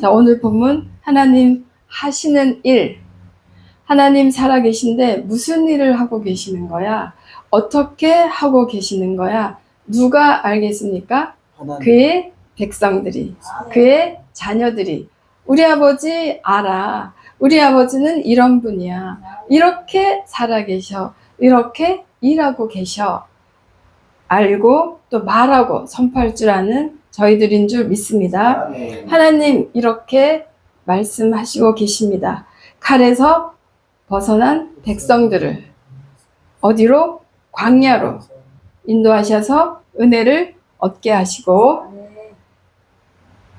자, 오늘 본문 하나님 하시는 일. 하나님 살아계신데 무슨 일을 하고 계시는 거야? 어떻게 하고 계시는 거야? 누가 알겠습니까? 하나님. 그의 백성들이, 그의 자녀들이. 우리 아버지 알아. 우리 아버지는 이런 분이야. 이렇게 살아계셔. 이렇게 일하고 계셔. 알고 또 말하고 선포할 줄 아는 저희들인 줄 믿습니다. 하나님 이렇게 말씀하시고 계십니다. 칼에서 벗어난 백성들을 어디로? 광야로 인도하셔서 은혜를 얻게 하시고,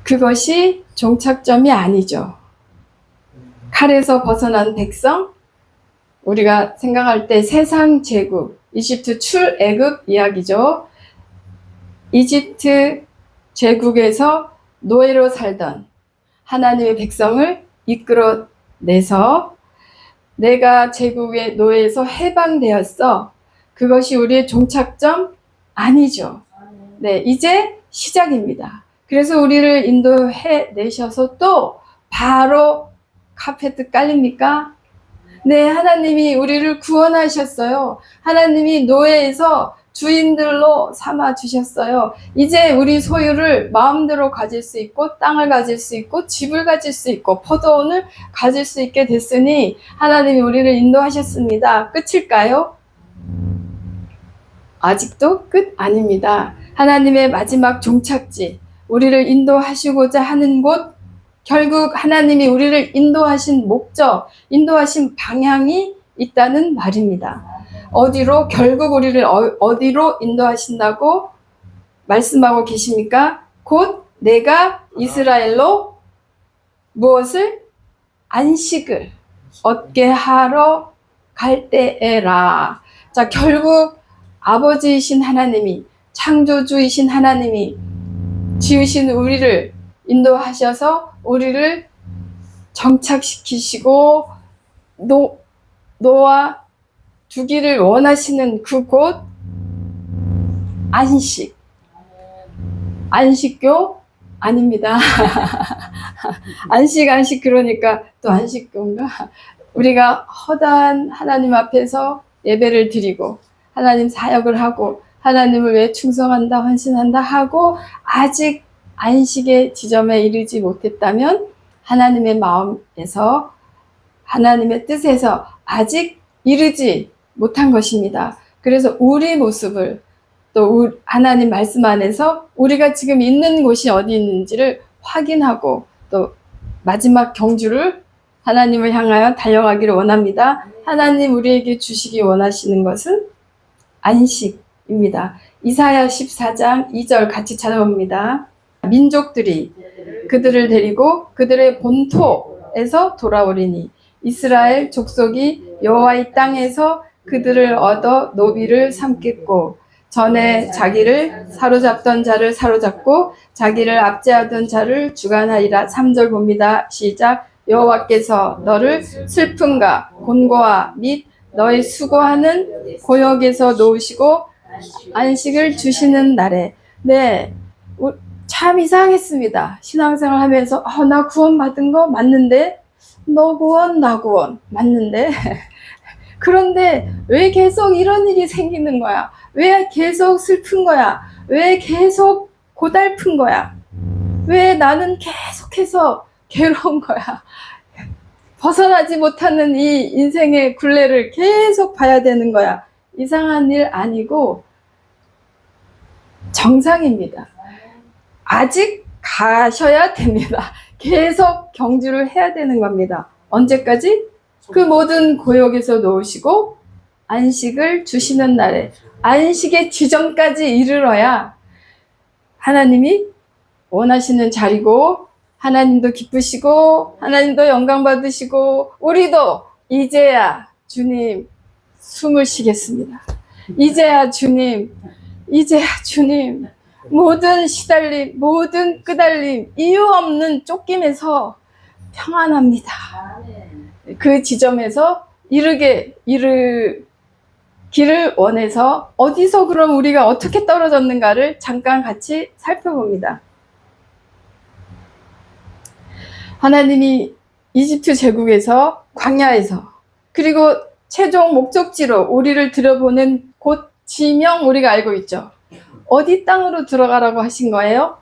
그것이 종착점이 아니죠. 칼에서 벗어난 백성, 우리가 생각할 때 세상 제국, 이집트 출애굽 이야기죠. 이집트 제국에서 노예로 살던 하나님의 백성을 이끌어내서 내가 제국의 노예에서 해방되었어. 그것이 우리의 종착점 아니죠. 네, 이제 시작입니다. 그래서 우리를 인도해 내셔서 또 바로 카페트 깔립니까? 네, 하나님이 우리를 구원하셨어요. 하나님이 노예에서 주인들로 삼아 주셨어요. 이제 우리 소유를 마음대로 가질 수 있고, 땅을 가질 수 있고, 집을 가질 수 있고, 포도원을 가질 수 있게 됐으니 하나님이 우리를 인도하셨습니다. 끝일까요? 아직도 끝 아닙니다. 하나님의 마지막 종착지, 우리를 인도하시고자 하는 곳, 결국 하나님이 우리를 인도하신 목적, 인도하신 방향이 있다는 말입니다. 어디로, 결국 우리를 어디로 인도하신다고 말씀하고 계십니까? 곧 내가 이스라엘로 무엇을? 안식을 얻게 하러 갈 때에라. 자, 결국 아버지이신 하나님이, 창조주이신 하나님이 지으신 우리를 인도하셔서 우리를 정착시키시고 놓아 두기를 원하시는 그곳, 안식. 안식교 아닙니다. 안식 그러니까 또 안식교인가? 우리가 허다한 하나님 앞에서 예배를 드리고 하나님 사역을 하고 하나님을 위해 충성한다, 헌신한다 하고 아직 안식의 지점에 이르지 못했다면 하나님의 마음에서, 하나님의 뜻에서 아직 이르지 못한 것입니다. 그래서 우리 모습을 또 하나님 말씀 안에서 우리가 지금 있는 곳이 어디 있는지를 확인하고 또 마지막 경주를 하나님을 향하여 달려가기를 원합니다. 하나님 우리에게 주시기 원하시는 것은 안식입니다. 이사야 14장 2절 같이 찾아봅니다. 민족들이 그들을 데리고 그들의 본토에서 돌아오리니 이스라엘 족속이 여호와의 땅에서 그들을 얻어 노비를 삼겠고, 전에 자기를 사로잡던 자를 사로잡고 자기를 압제하던 자를 주관하리라. 3절 봅니다. 시작. 여호와께서 너를 슬픔과 곤고와 및 너의 수고하는 고역에서 놓으시고 안식을 주시는 날에. 네, 참 이상했습니다. 신앙생활 하면서 나 구원받은 거 맞는데, 너 구원 나 구원 맞는데 그런데 왜 계속 이런 일이 생기는 거야? 왜 계속 슬픈 거야? 왜 계속 고달픈 거야? 왜 나는 계속해서 괴로운 거야? 벗어나지 못하는 이 인생의 굴레를 계속 봐야 되는 거야. 이상한 일 아니고 정상입니다. 아직 가셔야 됩니다. 계속 경주를 해야 되는 겁니다. 언제까지? 그 모든 고역에서 놓으시고 안식을 주시는 날에, 안식의 지점까지 이르러야 하나님이 원하시는 자리고, 하나님도 기쁘시고 하나님도 영광 받으시고 우리도 이제야 주님 숨을 쉬겠습니다. 이제야 주님, 이제야 주님, 모든 시달림, 모든 끄달림, 이유 없는 쫓김에서 평안합니다. 그 지점에서 이르기를 원해서 어디서 그럼 우리가 어떻게 떨어졌는가를 잠깐 같이 살펴봅니다. 하나님이 이집트 제국에서, 광야에서, 그리고 최종 목적지로 우리를 들여보낸 곳 지명 우리가 알고 있죠. 어디 땅으로 들어가라고 하신 거예요?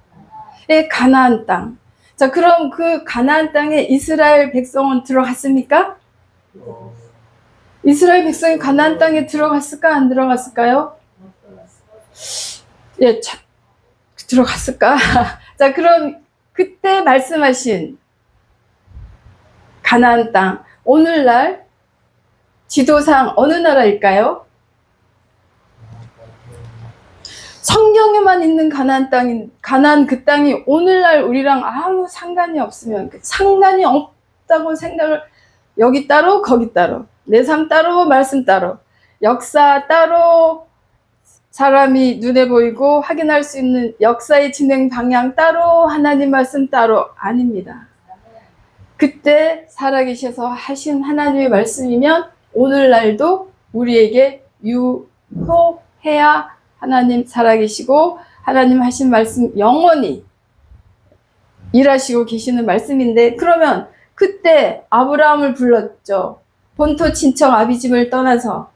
예, 가나안 땅. 자, 그럼 그 가나안 땅에 이스라엘 백성은 들어갔습니까? 이스라엘 백성이 가나안 땅에 들어갔을까, 안 들어갔을까요? 예, 들어갔을까? 자, 그럼 그때 말씀하신 가나안 땅, 오늘날 지도상 어느 나라일까요? 성경에만 있는 가나안 땅인, 가나안 그 땅이 오늘날 우리랑 아무 상관이 없으면, 상관이 없다고 생각을, 여기 따로 거기 따로, 내 삶 따로 말씀 따로, 역사 따로, 사람이 눈에 보이고 확인할 수 있는 역사의 진행 방향 따로, 하나님 말씀 따로, 아닙니다. 그때 살아계셔서 하신 하나님의 말씀이면 오늘날도 우리에게 유효해야 하나님 살아계시고 하나님 하신 말씀 영원히 일하시고 계시는 말씀인데, 그러면 그때 아브라함을 불렀죠. 본토 친척 아비집을 떠나서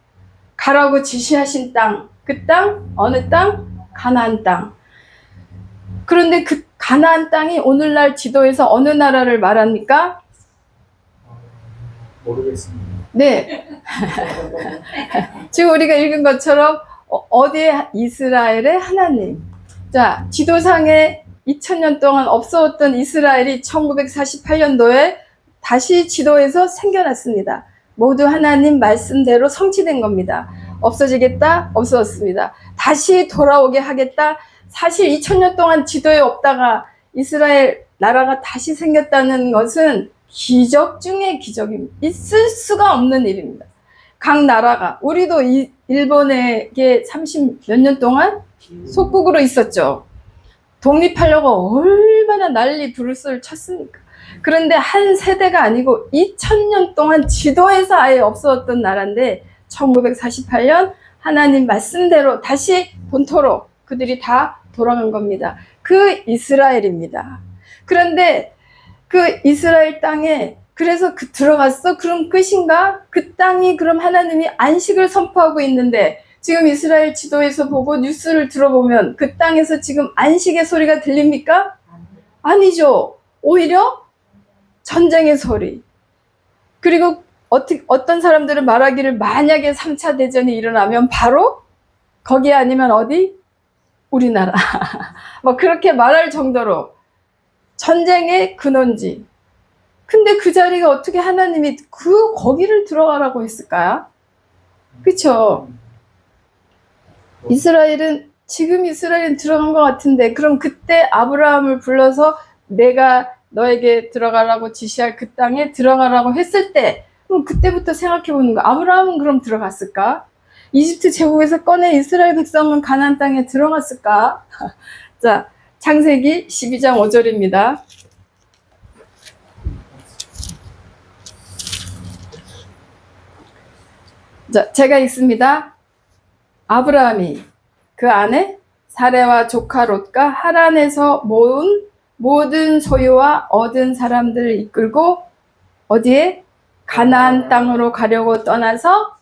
가라고 지시하신 땅, 그 땅, 어느 땅? 가나안 땅. 그런데 그 가나안 땅이 오늘날 지도에서 어느 나라를 말합니까? 모르겠습니다. 네. 지금 우리가 읽은 것처럼 어디에? 이스라엘의 하나님. 자, 지도상에 2000년 동안 없어졌던 이스라엘이 1948년도에 다시 지도에서 생겨났습니다. 모두 하나님 말씀대로 성취된 겁니다. 없어지겠다? 없어졌습니다. 다시 돌아오게 하겠다? 사실 2000년 동안 지도에 없다가 이스라엘 나라가 다시 생겼다는 것은 기적 중의 기적입니다. 있을 수가 없는 일입니다. 각 나라가, 우리도 일본에게 30 몇 년 동안 속국으로 있었죠. 독립하려고 얼마나 난리 부르스를 쳤습니까? 그런데 한 세대가 아니고 2000년 동안 지도에서 아예 없어졌던 나라인데 1948년 하나님 말씀대로 다시 본토로 그들이 다 돌아간 겁니다. 그 이스라엘입니다. 그런데 그 이스라엘 땅에 그래서 들어갔어? 그럼 끝인가? 그 땅이 그럼 하나님이 안식을 선포하고 있는데 지금 이스라엘 지도에서 보고 뉴스를 들어보면 그 땅에서 지금 안식의 소리가 들립니까? 아니죠. 오히려 전쟁의 소리. 그리고 어떤 사람들은 말하기를 만약에 3차 대전이 일어나면 바로 거기 아니면 어디? 우리나라. 뭐 그렇게 말할 정도로 전쟁의 근원지. 근데 그 자리가 어떻게 하나님이 거기를 들어가라고 했을까요? 그쵸? 지금 이스라엘은 들어간 것 같은데, 그럼 그때 아브라함을 불러서 내가 너에게 들어가라고 지시할 그 땅에 들어가라고 했을 때, 그럼 그때부터 생각해 보는 거, 아브라함은 그럼 들어갔을까? 이집트 제국에서 꺼낸 이스라엘 백성은 가나안 땅에 들어갔을까? 자, 창세기 12장 5절입니다. 자, 제가 읽습니다. 아브라함이 그 안에 사레와 조카 롯과 하란에서 모은 모든 소유와 얻은 사람들을 이끌고 어디에? 가나안 땅으로 가려고 떠나서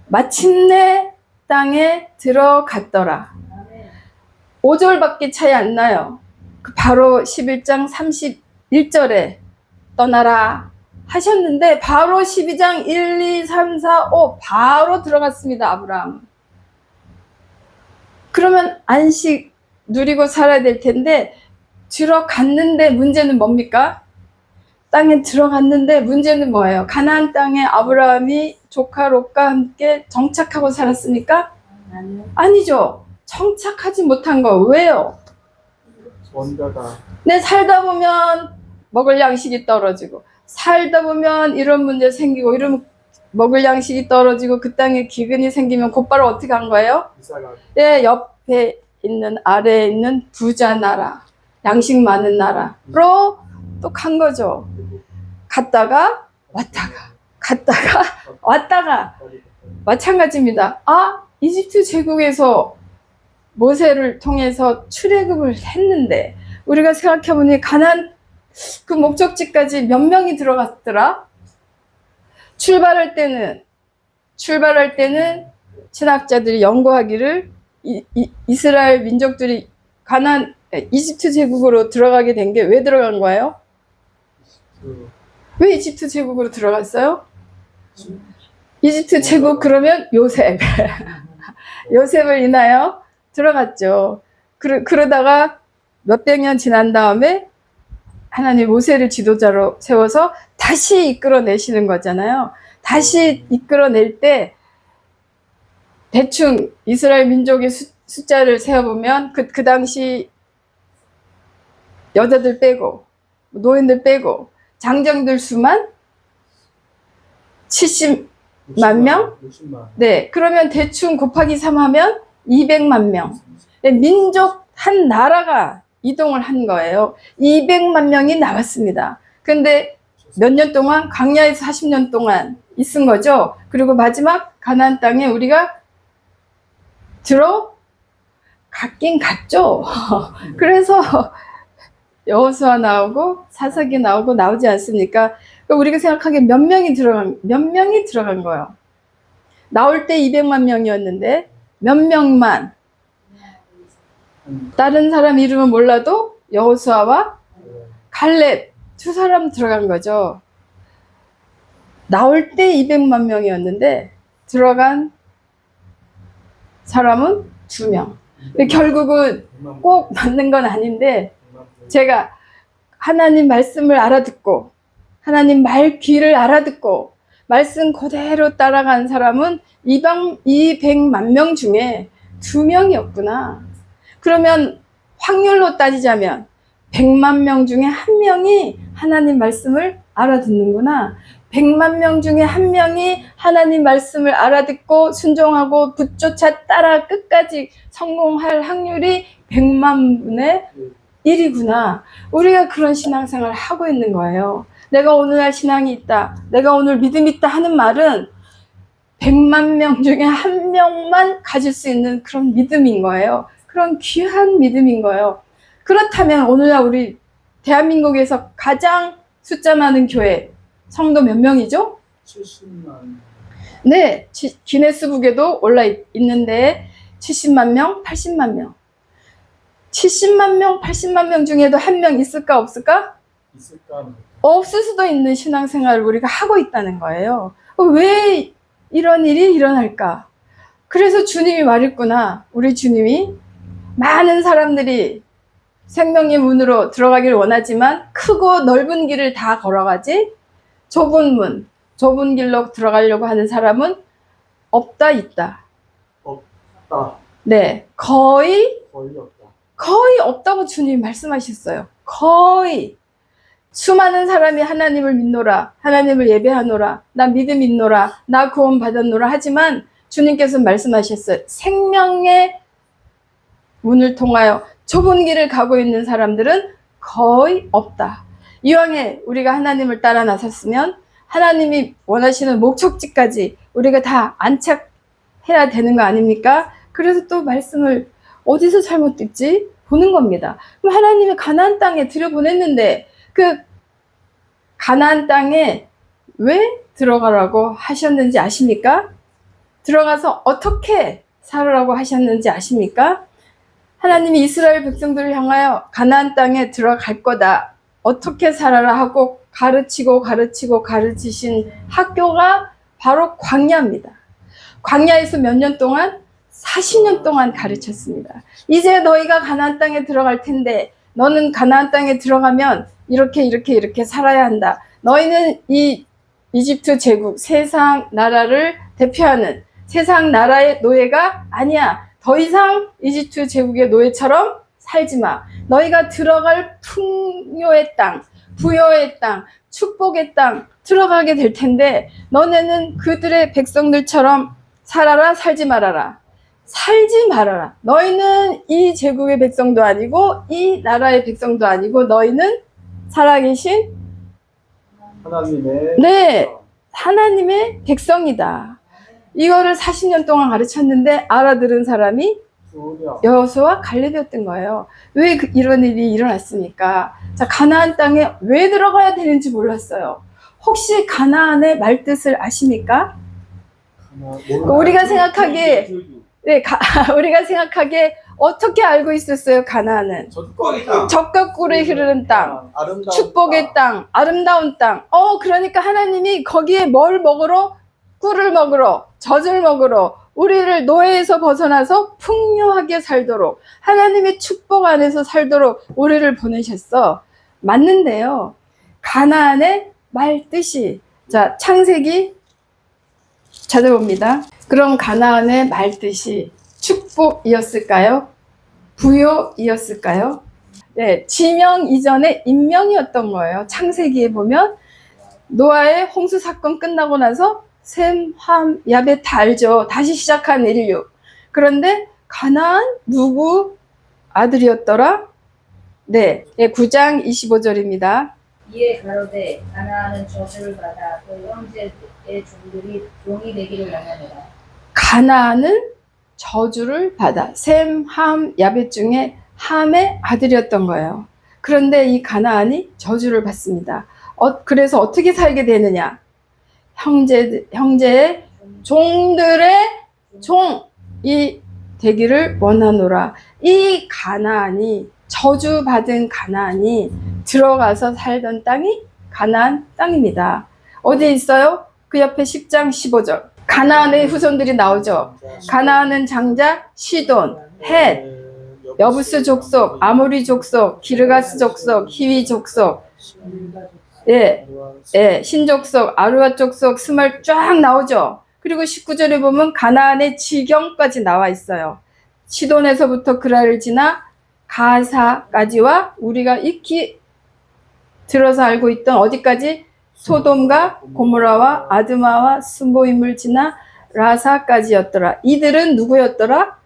마침내 땅에 들어갔더라. 5절밖에 차이 안 나요. 바로 11장 31절에 떠나라 하셨는데 바로 12장 1, 2, 3, 4, 5 바로 들어갔습니다. 아브라함. 그러면 안식 누리고 살아야 될 텐데 들어갔는데 문제는 뭡니까? 땅에 들어갔는데 문제는 뭐예요? 가나안 땅에 아브라함이 조카 롯과 함께 정착하고 살았습니까? 아니죠. 정착하지 못한 거 왜요? 원가가 네, 살다 보면 먹을 양식이 떨어지고 살다 보면 이런 문제 생기고 이러면 먹을 양식이 떨어지고 그 땅에 기근이 생기면 곧바로 어떻게 한 거예요? 이사가 네, 옆에 있는 아래에 있는 부자 나라, 양식 많은 나라로 또 간 거죠. 갔다가 왔다가 마찬가지입니다. 이집트 제국에서 모세를 통해서 출애굽을 했는데 우리가 생각해보니 가나안 그 목적지까지 몇 명이 들어갔더라? 출발할 때는 신학자들이 연구하기를 이스라엘 민족들이 이집트 제국으로 들어가게 된 게 왜 들어간 거예요? 그 왜 이집트 제국으로 들어갔어요? 이집트 제국 그러면 요셉. 요셉을 인하여 들어갔죠. 그러다가 몇백 년 지난 다음에 하나님 모세를 지도자로 세워서 다시 이끌어내시는 거잖아요. 다시 이끌어낼 때 대충 이스라엘 민족의 숫자를 세어보면 그 당시 여자들 빼고 노인들 빼고 장정들 수만 70만 명? 60만. 네, 그러면 대충 곱하기 3 하면 200만 명. 민족 한 나라가 이동을 한 거예요. 200만 명이 나왔습니다. 근데 몇 년 동안 광야에서 40년 동안 있은 거죠. 그리고 마지막 가나안 땅에 우리가 갔긴 갔죠. 그래서 여호수아 나오고 사사기 나오고 나오지 않습니까? 그러니까 우리가 생각하기에 몇 명이 들어간 거예요. 나올 때 200만 명이었는데 몇 명만, 다른 사람 이름은 몰라도 여호수아와 갈렙 두 사람 들어간 거죠. 나올 때 200만 명이었는데 들어간 사람은 2명. 결국은 꼭 맞는 건 아닌데 제가 하나님 말씀을 알아듣고 하나님 말 귀를 알아듣고 말씀 그대로 따라간 사람은 200만 명 중에 2명이었구나. 그러면 확률로 따지자면 100만 명 중에 1명이 하나님 말씀을 알아듣는구나. 100만 명 중에 1명이 하나님 말씀을 알아듣고 순종하고 붙조차 따라 끝까지 성공할 확률이 100만 분의 1이구나. 우리가 그런 신앙생활을 하고 있는 거예요. 내가 오늘날 신앙이 있다, 내가 오늘 믿음이 있다 하는 말은 100만 명 중에 1명만 가질 수 있는 그런 믿음인 거예요. 그런 귀한 믿음인 거예요. 그렇다면 오늘날 우리 대한민국에서 가장 숫자 많은 교회 성도 몇 명이죠? 70만. 네, 기네스북에도 올라 있는데 70만 명, 80만 명. 70만 명, 80만 명 중에도 1명 있을까 없을까? 있을까? 없을 수도 있는 신앙생활을 우리가 하고 있다는 거예요. 왜 이런 일이 일어날까? 그래서 주님이 말했구나. 우리 주님이 많은 사람들이 생명의 문으로 들어가기를 원하지만 크고 넓은 길을 다 걸어가지 좁은 길로 들어가려고 하는 사람은 없다, 있다. 없다. 네, 거의 없다. 없다고 주님이 말씀하셨어요. 거의. 수많은 사람이 하나님을 믿노라, 하나님을 예배하노라, 나 믿음 있노라, 나 구원 받았노라 하지만 주님께서 말씀하셨어요. 생명의 문을 통하여 좁은 길을 가고 있는 사람들은 거의 없다. 이왕에 우리가 하나님을 따라 나섰으면 하나님이 원하시는 목적지까지 우리가 다 안착해야 되는 거 아닙니까? 그래서 또 말씀을 어디서 잘못 듣지? 보는 겁니다. 그럼 하나님이 가나안 땅에 들여보냈는데 그 가나안 땅에 왜 들어가라고 하셨는지 아십니까? 들어가서 어떻게 살으라고 하셨는지 아십니까? 하나님이 이스라엘 백성들을 향하여 가나안 땅에 들어갈 거다. 어떻게 살아라 하고 가르치신 학교가 바로 광야입니다. 광야에서 몇 년 동안? 40년 동안 가르쳤습니다. 이제 너희가 가나안 땅에 들어갈 텐데 너는 가나안 땅에 들어가면 이렇게 살아야 한다. 너희는 이 이집트 제국, 세상 나라를 대표하는 세상 나라의 노예가 아니야. 더 이상 이집트 제국의 노예처럼 살지 마. 너희가 들어갈 풍요의 땅, 부여의 땅, 축복의 땅 들어가게 될 텐데 너네는 그들의 백성들처럼 살아라, 살지 말아라. 살지 말아라. 너희는 이 제국의 백성도 아니고 이 나라의 백성도 아니고 너희는 살아계신 하나님의 네, 하나님의 백성이다. 이거를 40년 동안 가르쳤는데 알아들은 사람이 여호수아와 갈렙이었던 거예요. 왜 이런 일이 일어났습니까? 자, 가나안 땅에 왜 들어가야 되는지 몰랐어요. 혹시 가나안의 말뜻을 아십니까? 우리가 생각하기에 네, 우리가 생각하기에 어떻게 알고 있었어요? 가나안은 젖과 꿀이 흐르는 땅, 축복의 땅, 아름다운 땅. 그러니까 하나님이 거기에 뭘 먹으러? 꿀을 먹으러, 젖을 먹으러, 우리를 노예에서 벗어나서 풍요하게 살도록, 하나님의 축복 안에서 살도록 우리를 보내셨어. 맞는데요, 가나안의 말뜻이, 자, 창세기 찾아봅니다. 그럼 가나안의 말뜻이 축복이었을까요? 부요이었을까요? 네, 지명 이전에 인명이었던 거예요. 창세기에 보면 노아의 홍수 사건 끝나고 나서 셈, 함, 야벳 다 알죠. 다시 시작한 인류. 그런데 가나안 누구 아들이었더라? 네, 9장 25절입니다. 이에 가로되 가나안은 저주를 받아 그 형제의 종들이 종이 되기를 원하노라. 가나안은 저주를 받아. 셈, 함, 야벳 중에 함의 아들이었던 거예요. 그런데 이 가나안이 저주를 받습니다. 그래서 어떻게 살게 되느냐? 형제의 종들의 종이 되기를 원하노라. 이 가나안이, 저주받은 가나안이 들어가서 살던 땅이 가나안 땅입니다. 어디에 있어요? 그 옆에 10장 15절. 가나안의 후손들이 나오죠. 가나안은 장자 시돈, 헷, 여부스 족속, 아모리 족속, 기르가스 족속, 히위 족속, 신족속, 아루아 족속, 스말 쫙 나오죠. 그리고 19절에 보면 가나안의 지경까지 나와 있어요. 시돈에서부터 그라를 지나 가사까지와 우리가 익히 들어서 알고 있던 어디까지? 소돔과 고모라와 아드마와 스보임을 지나 라사까지였더라. 이들은 누구였더라?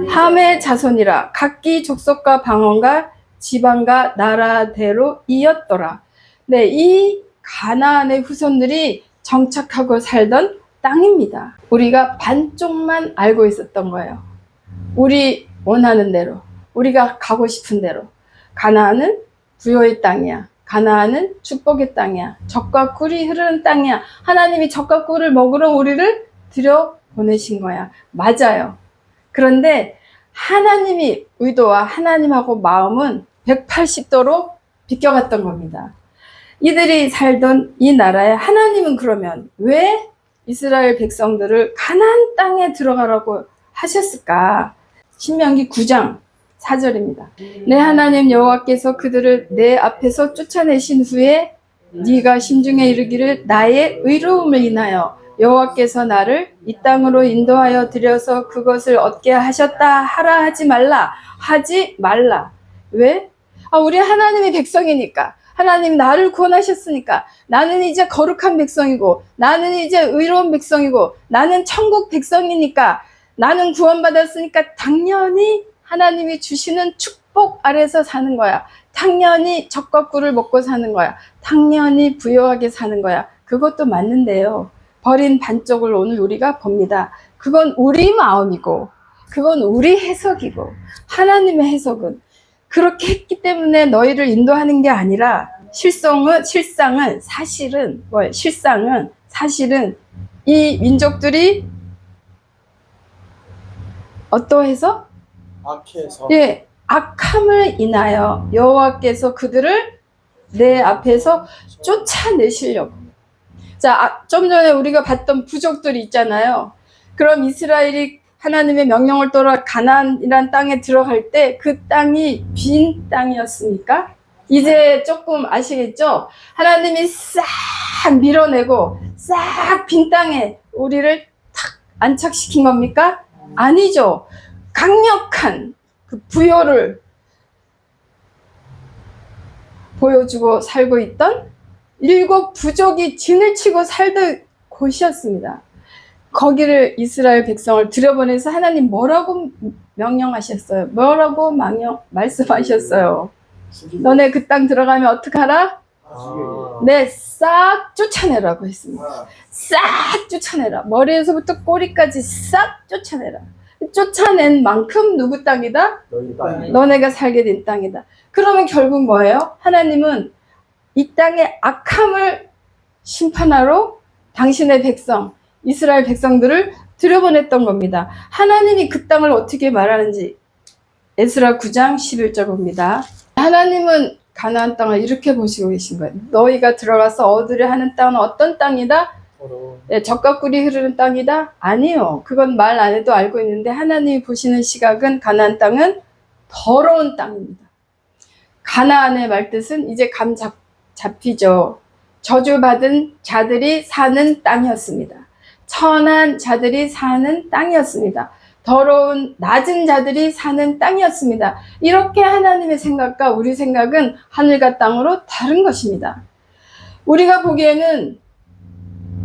함의 자손이라. 각기 족속과 방언과 지방과 나라대로 이었더라. 네, 이 가나안의 후손들이 정착하고 살던 땅입니다. 우리가 반쪽만 알고 있었던 거예요. 우리 원하는 대로, 우리가 가고 싶은 대로. 가나안은 부요의 땅이야. 가나안은 축복의 땅이야. 젖과 꿀이 흐르는 땅이야. 하나님이 젖과 꿀을 먹으러 우리를 들여보내신 거야. 맞아요. 그런데 하나님이 의도와 하나님하고 마음은 180도로 비껴갔던 겁니다. 이들이 살던 이 나라에 하나님은 그러면 왜 이스라엘 백성들을 가나안 땅에 들어가라고 하셨을까? 신명기 9장 4절입니다. 내 하나님 여호와께서 그들을 내 앞에서 쫓아내신 후에 네가 심중에 이르기를 나의 의로움을 인하여 여호와께서 나를 이 땅으로 인도하여 들여서 그것을 얻게 하셨다 하라 하지 말라. 왜? 우리 하나님의 백성이니까, 하나님 나를 구원하셨으니까, 나는 이제 거룩한 백성이고, 나는 이제 의로운 백성이고, 나는 천국 백성이니까, 나는 구원받았으니까 당연히 하나님이 주시는 축복 아래서 사는 거야. 당연히 젖과 꿀을 먹고 사는 거야. 당연히 부유하게 사는 거야. 그것도 맞는데요, 버린 반쪽을 오늘 우리가 봅니다. 그건 우리 마음이고, 그건 우리 해석이고, 하나님의 해석은 그렇게 했기 때문에 너희를 인도하는 게 아니라, 실상은 사실은 이 민족들이 어떠해서? 악해서. 예, 악함을 인하여 여호와께서 그들을 내 앞에서 쫓아내시려고. 자, 좀 전에 우리가 봤던 부족들이 있잖아요. 그럼 이스라엘이 하나님의 명령을 따라 가나안이란 땅에 들어갈 때 그 땅이 빈 땅이었습니까? 이제 조금 아시겠죠? 하나님이 싹 밀어내고 싹 빈 땅에 우리를 탁 안착시킨 겁니까? 아니죠. 강력한 그 부요를 보여주고 살고 있던 7 부족이 진을 치고 살던 곳이었습니다. 거기를 이스라엘 백성을 들여보내서 하나님 뭐라고 명령하셨어요? 뭐라고 말씀하셨어요? 너네 그 땅 들어가면 어떡하라? 네, 싹 쫓아내라고 했습니다. 싹 쫓아내라. 머리에서부터 꼬리까지 싹 쫓아내라. 쫓아낸 만큼 누구 땅이다? 너희 땅이 너네가 살게 된 땅이다. 그러면 결국 뭐예요? 하나님은 이 땅의 악함을 심판하러 당신의 백성, 이스라엘 백성들을 들여보냈던 겁니다. 하나님이 그 땅을 어떻게 말하는지 에스라 9장 11절 봅니다. 하나님은 가나안 땅을 이렇게 보시고 계신 거예요. 너희가 들어가서 얻으려 하는 땅은 어떤 땅이다? 서로 젖과 꿀이 흐르는 땅이다? 아니요. 그건 말 안 해도 알고 있는데 하나님이 보시는 시각은 가나안 땅은 더러운 땅입니다. 가나안의 말뜻은 이제 감 잡히죠. 저주받은 자들이 사는 땅이었습니다. 천한 자들이 사는 땅이었습니다. 더러운 낮은 자들이 사는 땅이었습니다. 이렇게 하나님의 생각과 우리 생각은 하늘과 땅으로 다른 것입니다. 우리가 보기에는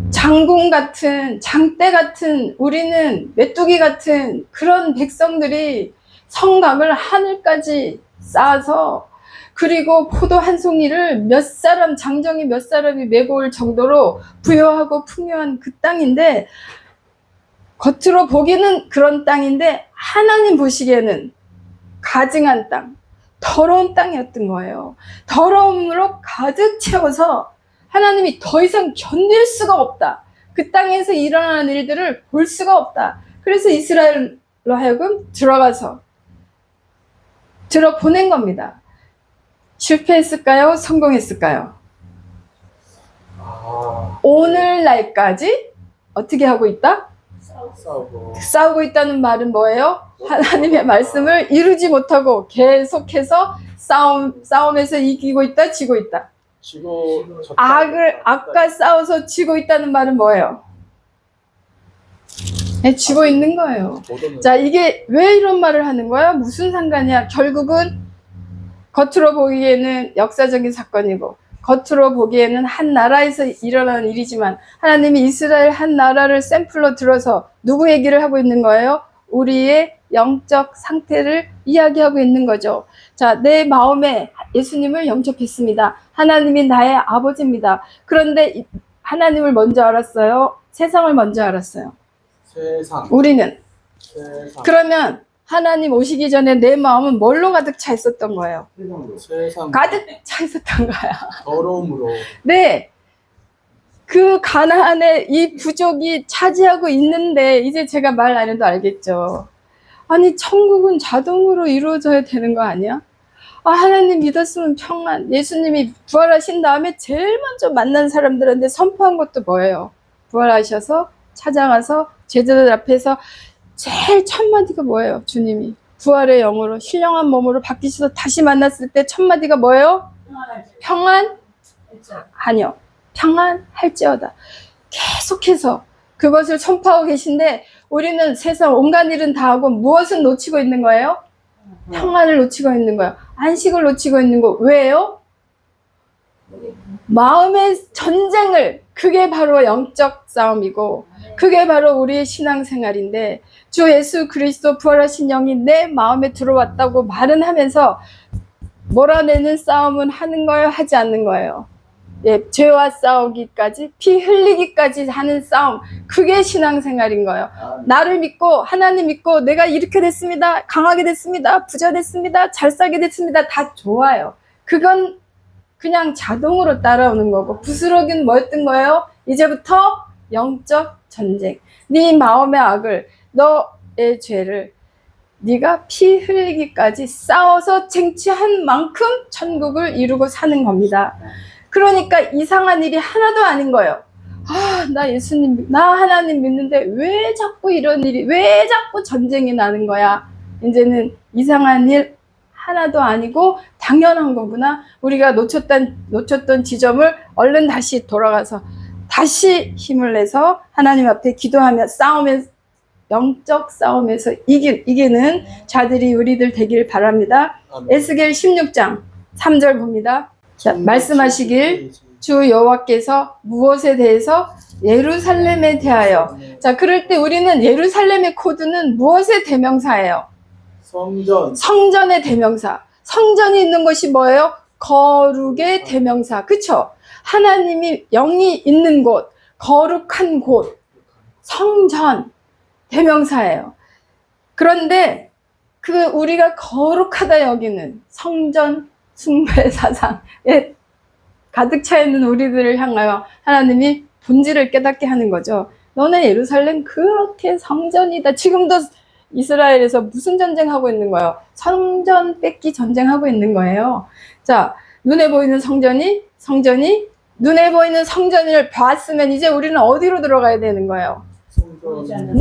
장군 같은, 장대 같은, 우리는 메뚜기 같은 그런 백성들이 성곽을 하늘까지 쌓아서, 그리고 포도 한 송이를 몇 사람, 장정이 몇 사람이 메고 올 정도로 부여하고 풍요한 그 땅인데, 겉으로 보기에는 그런 땅인데 하나님 보시기에는 가증한 땅, 더러운 땅이었던 거예요. 더러움으로 가득 채워서 하나님이 더 이상 견딜 수가 없다. 그 땅에서 일어나는 일들을 볼 수가 없다. 그래서 이스라엘로 하여금 들어보낸 겁니다. 실패했을까요? 성공했을까요? 오늘날까지 어떻게 하고 있다? 싸우고 있다는 말은 뭐예요? 하나님의 말씀을 이루지 못하고 계속해서 싸움에서 이기고 있다, 지고 있다. 악과 싸워서 지고 있다는 말은 뭐예요? 네, 지고 있는 거예요. 자, 이게 왜 이런 말을 하는 거야? 무슨 상관이야? 결국은 겉으로 보기에는 역사적인 사건이고, 겉으로 보기에는 한 나라에서 일어나는 일이지만 하나님이 이스라엘 한 나라를 샘플로 들어서 누구 얘기를 하고 있는 거예요? 우리의 영적 상태를 이야기하고 있는 거죠. 자, 내 마음에 예수님을 영접했습니다. 하나님이 나의 아버지입니다. 그런데 하나님을 먼저 알았어요? 세상을 먼저 알았어요? 우리는. 그러면 하나님 오시기 전에 내 마음은 뭘로 가득 차 있었던 거예요? 가득 차 있었던 거야. 더러움으로. 네. 그 가나안에 이 부족이 차지하고 있는데, 이제 제가 말 안 해도 알겠죠. 아니, 천국은 자동으로 이루어져야 되는 거 아니야? 아, 하나님 믿었으면 평안. 예수님이 부활하신 다음에 제일 먼저 만난 사람들한테 선포한 것도 뭐예요? 부활하셔서 찾아가서 제자들 앞에서 제일 첫 마디가 뭐예요? 주님이 부활의 영으로 신령한 몸으로 바뀌셔서 다시 만났을 때 첫 마디가 뭐예요? 평안? 아니요. 평안할지어다. 계속해서 그것을 선포하고 계신데, 우리는 세상 온갖 일은 다 하고 무엇은 놓치고 있는 거예요? 평안을 놓치고 있는 거예요. 안식을 놓치고 있는 거. 왜요? 마음의 전쟁을, 그게 바로 영적 싸움이고, 그게 바로 우리의 신앙생활인데, 주 예수 그리스도 부활하신 영이 내 마음에 들어왔다고 말은 하면서 몰아내는 싸움은 하는 거예요? 하지 않는 거예요? 예, 죄와 싸우기까지, 피 흘리기까지 하는 싸움, 그게 신앙생활인 거예요. 나를 믿고, 하나님 믿고, 내가 이렇게 됐습니다, 강하게 됐습니다, 부자 됐습니다, 잘 살게 됐습니다, 다 좋아요. 그건 그냥 자동으로 따라오는 거고, 부스러기는 뭐였던 거예요? 이제부터 영적 전쟁. 네 마음의 악을, 너의 죄를 네가 피 흘리기까지 싸워서 쟁취한 만큼 천국을 이루고 사는 겁니다. 그러니까 이상한 일이 하나도 아닌 거예요. 아, 나 예수님, 나 하나님 믿는데 왜 자꾸 이런 일이, 왜 자꾸 전쟁이 나는 거야? 이제는 이상한 일 하나도 아니고 당연한 거구나. 우리가 놓쳤던 지점을 얼른 다시 돌아가서 다시 힘을 내서 하나님 앞에 기도하며 싸우면서, 영적 싸움에서 이기는 자들이 우리들 되길 바랍니다. 에스겔 16장 3절 봅니다. 자, 말씀하시길 주 여호와께서 무엇에 대해서? 예루살렘에 대하여. 자, 그럴 때 우리는 예루살렘의 코드는 무엇의 대명사예요? 성전의 대명사. 성전이 있는 것이 뭐예요? 거룩의 대명사. 그쵸? 하나님이 영이 있는 곳, 거룩한 곳, 성전 대명사예요. 그런데 그 우리가 거룩하다 여기는 성전 숭배 사상에 가득 차 있는 우리들을 향하여 하나님이 본질을 깨닫게 하는 거죠. 너네 예루살렘 그렇게 성전이다. 지금도 이스라엘에서 무슨 전쟁하고 있는 거예요? 성전 뺏기 전쟁하고 있는 거예요. 자, 눈에 보이는 성전이 눈에 보이는 성전을 봤으면 이제 우리는 어디로 들어가야 되는 거예요? 성전.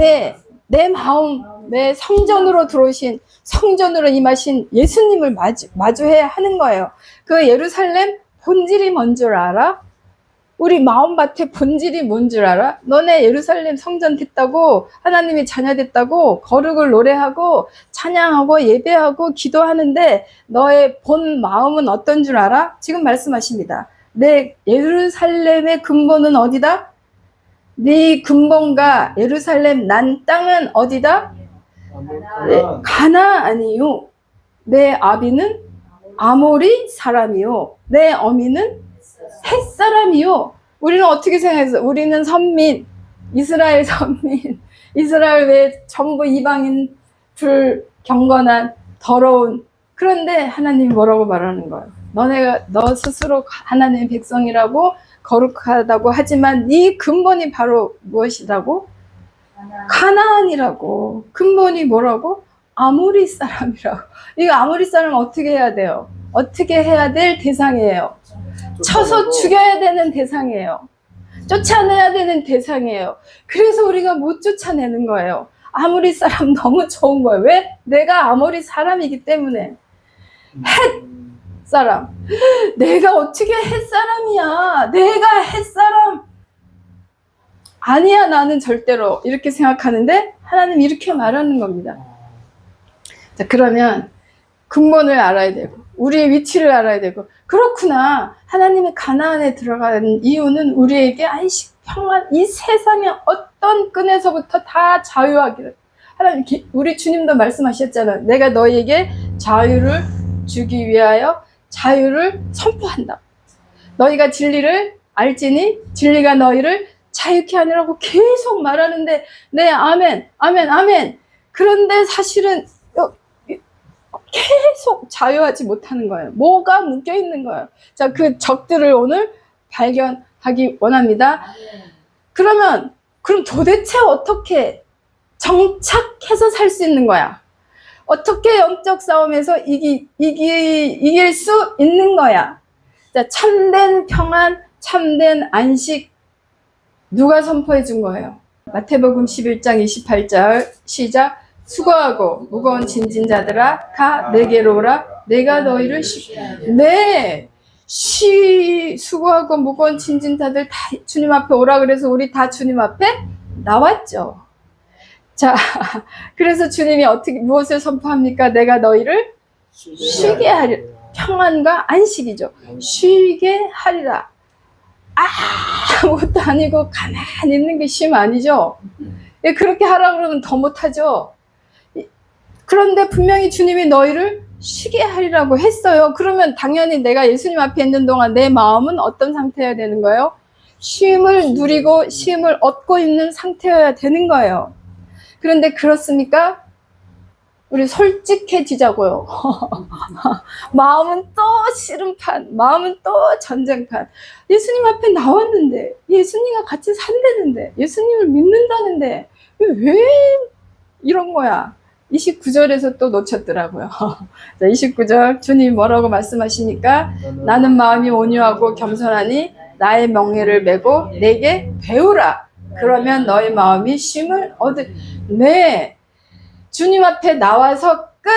내 마음, 내 성전으로 들어오신, 성전으로 임하신 예수님을 마주해야 하는 거예요. 그 예루살렘 본질이 뭔 줄 알아? 우리 마음밭의 본질이 뭔 줄 알아? 너네 예루살렘 성전 됐다고, 하나님이 자녀 됐다고, 거룩을 노래하고, 찬양하고, 예배하고, 기도하는데, 너의 본 마음은 어떤 줄 알아? 지금 말씀하십니다. 내 예루살렘의 근본은 어디다? 네 근본과 예루살렘 난 땅은 어디다? 가나안이요. 내 아비는 아모리 사람이요. 내 어미는 햇사람이요. 우리는 어떻게 생각해서? 우리는 선민, 이스라엘 선민, 이스라엘 외에 전부 이방인, 불경건한, 더러운. 그런데 하나님이 뭐라고 말하는 거예요? 너 스스로 하나님의 백성이라고 거룩하다고 하지만 네 근본이 바로 무엇이라고? 가나안이라고. 근본이 뭐라고? 아모리 사람이라고. 이거 아모리 사람 어떻게 해야 돼요? 어떻게 해야 될 대상이에요? 쳐서 죽여야 되는 대상이에요. 쫓아내야 되는 대상이에요. 그래서 우리가 못 쫓아내는 거예요. 아모리 사람 너무 좋은 거예요. 왜? 내가 아모리 사람이기 때문에. 헷 사람. 내가 어떻게 햇사람이야? 내가 햇사람 아니야. 나는 절대로 이렇게 생각하는데 하나님 이렇게 말하는 겁니다. 자, 그러면 근본을 알아야 되고 우리의 위치를 알아야 되고, 그렇구나. 하나님이 가나안에 들어가는 이유는 우리에게 안식, 평안, 이 세상의 어떤 끈에서부터 다 자유하기를. 하나님, 우리 주님도 말씀하셨잖아요. 내가 너희에게 자유를 주기 위하여 자유를 선포한다. 너희가 진리를 알지니 진리가 너희를 자유케 하느라고 계속 말하는데, 네, 아멘, 아멘, 아멘. 그런데 사실은 계속 자유하지 못하는 거예요. 뭐가 묶여 있는 거예요. 자, 그 적들을 오늘 발견하기 원합니다. 그럼 도대체 어떻게 정착해서 살 수 있는 거야? 어떻게 영적 싸움에서 이길 수 있는 거야? 자, 참된 평안, 참된 안식, 누가 선포해 준 거예요? 마태복음 11장 28절 시작. 수고하고 무거운 짐진 자들아 다 내게로 오라. 내가 너희를 수고하고 무거운 짐진 자들 다 주님 앞에 오라. 그래서 우리 다 주님 앞에 나왔죠. 자, 그래서 주님이 무엇을 선포합니까? 내가 너희를 쉬게 하리라. 평안과 안식이죠. 쉬게 하리라. 아무것도 아니고 가만히 있는 게 쉼 아니죠. 그렇게 하라 그러면 더 못하죠. 그런데 분명히 주님이 너희를 쉬게 하리라고 했어요. 그러면 당연히 내가 예수님 앞에 있는 동안 내 마음은 어떤 상태여야 되는 거예요? 쉼을 누리고 쉼을 얻고 있는 상태여야 되는 거예요. 그런데 그렇습니까? 우리 솔직해지자고요. 마음은 또 씨름판, 마음은 또 전쟁판. 예수님 앞에 나왔는데, 예수님과 같이 산다는데, 예수님을 믿는다는데 왜 이런 거야? 29절에서 또 놓쳤더라고요. 자, 29절 주님 뭐라고 말씀하시니까, 나는 마음이 온유하고 겸손하니 나의 명예를 메고 내게 배우라. 그러면 너의 마음이 쉼을 얻을. 네, 주님 앞에 나와서 끝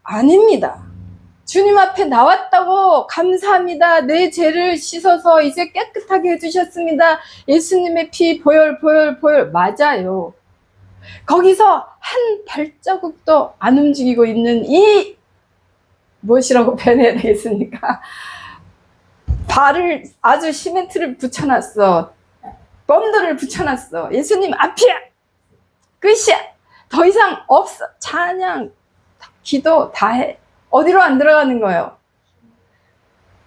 아닙니다. 주님 앞에 나왔다고 감사합니다. 내 죄를 씻어서 이제 깨끗하게 해주셨습니다. 예수님의 피 보혈 맞아요. 거기서 한 발자국도 안 움직이고 있는 이 무엇이라고 표현해야 되겠습니까? 발을 아주 시멘트를 붙여놨어. 본드를 붙여놨어. 예수님 앞이야. 끝이야. 더 이상 없어. 찬양, 기도 다 해. 어디로 안 들어가는 거예요?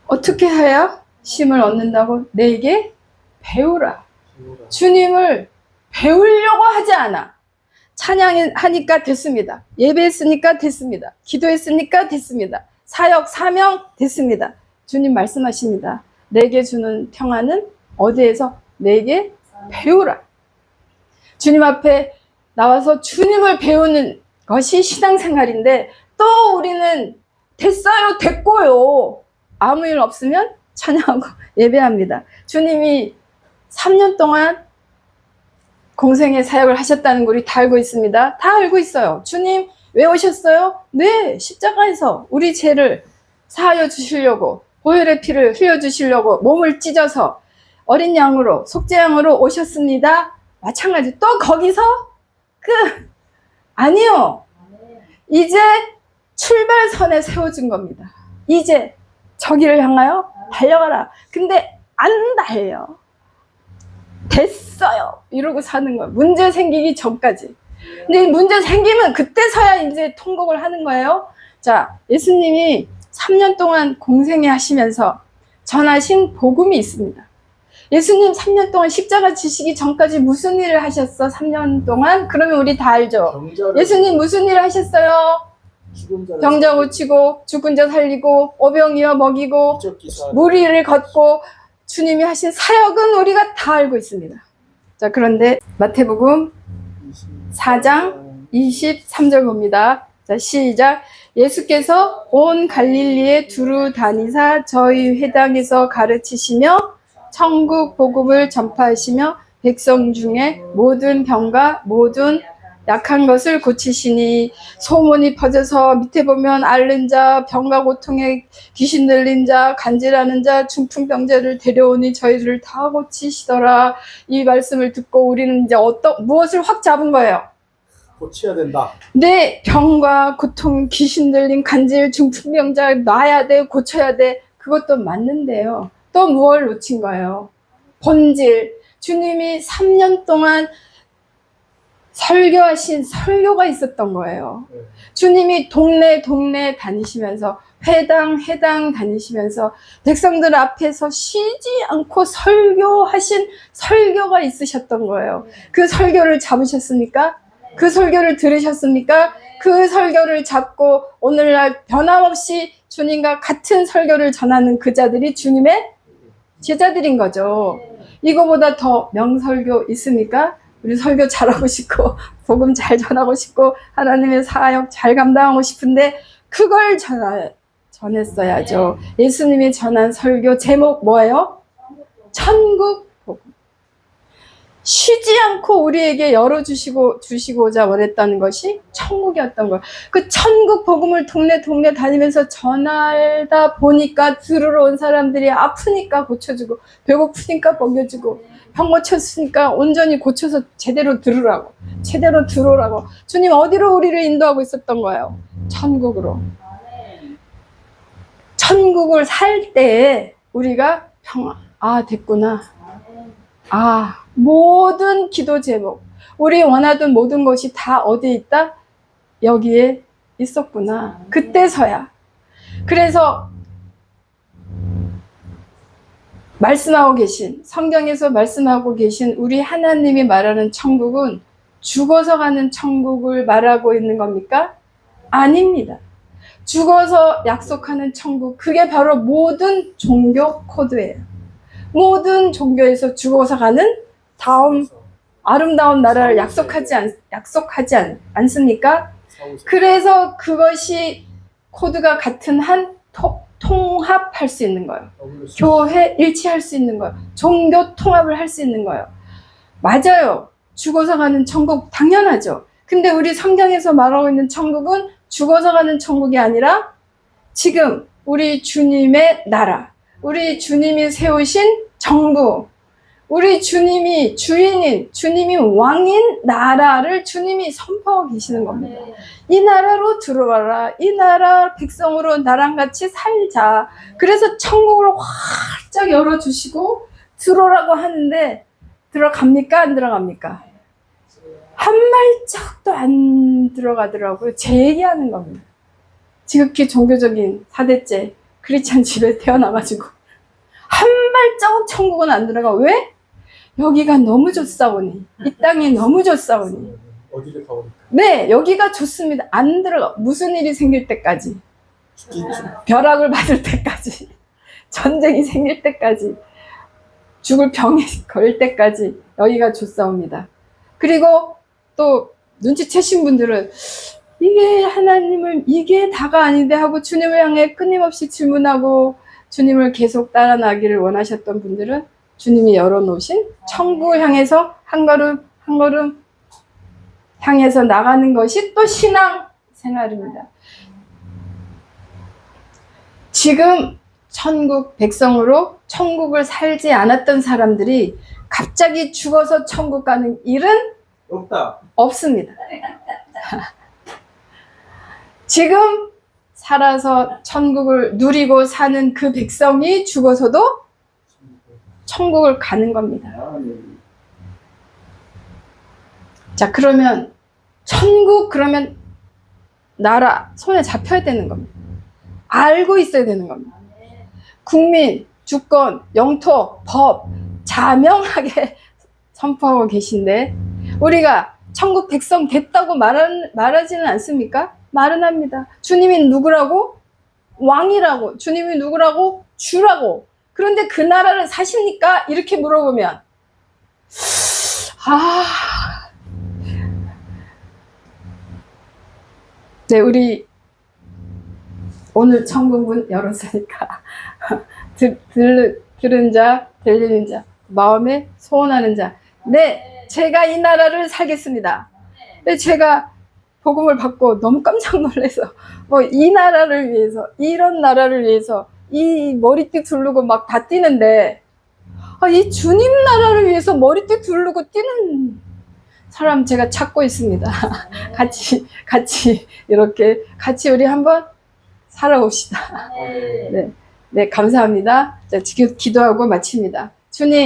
어떻게 해야 쉼을 얻는다고? 내게 배우라. 주님을 배우려고 하지 않아. 찬양하니까 됐습니다. 예배했으니까 됐습니다. 기도했으니까 됐습니다. 사역, 사명 됐습니다. 주님 말씀하십니다. 내게 주는 평안은 어디에서? 내게 배우라. 주님 앞에 나와서 주님을 배우는 것이 신앙생활인데 또 우리는 됐어요, 됐고요. 아무 일 없으면 찬양하고 예배합니다. 주님이 3년 동안 공생의 사역을 하셨다는 걸 우리 다 알고 있습니다. 다 알고 있어요. 주님 왜 오셨어요? 네, 십자가에서 우리 죄를 사하여 주시려고, 보혈의 피를 흘려주시려고 몸을 찢어서 어린 양으로, 속죄양으로 오셨습니다. 마찬가지. 또 거기서 아니요. 이제 출발선에 세워준 겁니다. 이제 저기를 향하여 달려가라. 근데 안 달려. 됐어요. 이러고 사는 거예요. 문제 생기기 전까지. 근데 문제 생기면 그때서야 이제 통곡을 하는 거예요. 자, 예수님이 3년 동안 공생애 하시면서 전하신 복음이 있습니다. 예수님 3년 동안 십자가 지시기 전까지 무슨 일을 하셨어? 3년 동안? 그러면 우리 다 알죠. 예수님 무슨 일을 하셨어요? 병자 고치고, 죽은 자 살리고, 오병이어 먹이고, 무리를 걷고, 주님이 하신 사역은 우리가 다 알고 있습니다. 자, 그런데 마태복음 4장 23절 봅니다. 자, 시작. 예수께서 온 갈릴리에 두루 다니사 저희 회당에서 가르치시며 천국 복음을 전파하시며 백성 중에 모든 병과 모든 약한 것을 고치시니 소문이 퍼져서 밑에 보면 앓는 자, 병과 고통에 귀신 들린 자, 간질하는 자, 중풍병자를 데려오니 저희를 다 고치시더라. 이 말씀을 듣고 우리는 이제 무엇을 확 잡은 거예요? 고쳐야 된다. 네, 병과 고통, 귀신 들린 간질, 중풍병자 놔야 돼, 고쳐야 돼. 그것도 맞는데요. 또 무엇을 놓친 거예요? 본질. 주님이 3년 동안 설교하신 설교가 있었던 거예요. 주님이 동네 다니시면서 회당 다니시면서 백성들 앞에서 쉬지 않고 설교하신 설교가 있으셨던 거예요. 그 설교를 잡으셨습니까? 그 설교를 들으셨습니까? 그 설교를 잡고 오늘날 변함없이 주님과 같은 설교를 전하는 그 자들이 주님의 제자들인 거죠. 이거보다 더 명설교 있습니까? 우리 설교 잘하고 싶고 복음 잘 전하고 싶고 하나님의 사역 잘 감당하고 싶은데 그걸 전했어야죠. 예수님이 전한 설교 제목 뭐예요? 천국 복음. 쉬지 않고 우리에게 주시고자 원했다는 것이 천국이었던 거예요. 그 천국 복음을 동네 다니면서 전하다 보니까 들으러 온 사람들이 아프니까 고쳐주고 배고프니까 먹여주고 병 고쳤으니까 온전히 고쳐서 제대로 들으라고, 제대로 들어오라고. 주님 어디로 우리를 인도하고 있었던 거예요? 천국으로. 천국을 살 때에 우리가 평안. 아, 됐구나. 아, 모든 기도 제목, 우리 원하던 모든 것이 다 어디에 있다? 여기에 있었구나. 그때서야. 그래서 말씀하고 계신, 성경에서 말씀하고 계신 우리 하나님이 말하는 천국은 죽어서 가는 천국을 말하고 있는 겁니까? 아닙니다. 죽어서 약속하는 천국, 그게 바로 모든 종교 코드예요. 모든 종교에서 죽어서 가는 다음 아름다운 나라를 약속하지 않습니까? 그래서 그것이 코드가 같은 한 통합할 수 있는 거예요. 교회 일치할 수 있는 거예요. 종교 통합을 할 수 있는 거예요. 맞아요. 죽어서 가는 천국 당연하죠. 근데 우리 성경에서 말하고 있는 천국은 죽어서 가는 천국이 아니라 지금 우리 주님의 나라, 우리 주님이 세우신 정부, 우리 주님이 주인인, 주님이 왕인 나라를 주님이 선포하고 계시는 겁니다. 이 나라로 들어와라. 이 나라 백성으로 나랑 같이 살자. 그래서 천국을 활짝 열어주시고 들어오라고 하는데 들어갑니까? 안 들어갑니까? 한 발짝도 안 들어가더라고요. 제 얘기하는 겁니다. 지극히 종교적인 4대째 크리스찬 집에 태어나가지고 한 발자국 천국은 안 들어가. 왜? 여기가 너무 좋사오니, 이 땅이 너무 좋사오니, 어디를 가버릴까? 네, 여기가 좋습니다. 안 들어가. 무슨 일이 생길 때까지. 벼락을 맞을 때까지. 전쟁이 생길 때까지. 죽을 병이 걸릴 때까지 여기가 좋사옵니다. 그리고 또 눈치채신 분들은 이게 하나님을 이게 다가 아닌데 하고 주님을 향해 끊임없이 질문하고 주님을 계속 따라 나기를 원하셨던 분들은 주님이 열어놓으신 천국 향해서 한 걸음 한 걸음 향해서 나가는 것이 또 신앙 생활입니다. 지금 천국 백성으로 천국을 살지 않았던 사람들이 갑자기 죽어서 천국 가는 일은 없다. 없습니다. 지금 살아서 천국을 누리고 사는 그 백성이 죽어서도 천국을 가는 겁니다. 자, 그러면 천국 그러면 나라 손에 잡혀야 되는 겁니다. 알고 있어야 되는 겁니다. 국민, 주권, 영토, 법 자명하게 선포하고 계신데 우리가 천국 백성 됐다고 말하지는 않습니까? 말은 합니다. 주님이 누구라고? 왕이라고. 주님이 누구라고? 주라고. 그런데 그 나라를 사십니까? 이렇게 물어보면 네, 우리 오늘 천국문 열었으니까 들은 자, 들리는 자, 마음에 소원하는 자. 네, 제가 이 나라를 살겠습니다. 네, 제가 복음을 받고 너무 깜짝 놀라서 뭐 이 나라를 위해서, 이런 나라를 위해서 이 머리띠 두르고 막 다 뛰는데 이 주님 나라를 위해서 머리띠 두르고 뛰는 사람 제가 찾고 있습니다. 같이 이렇게 같이 우리 한번 살아봅시다. 네, 감사합니다. 자, 기도하고 마칩니다. 주님.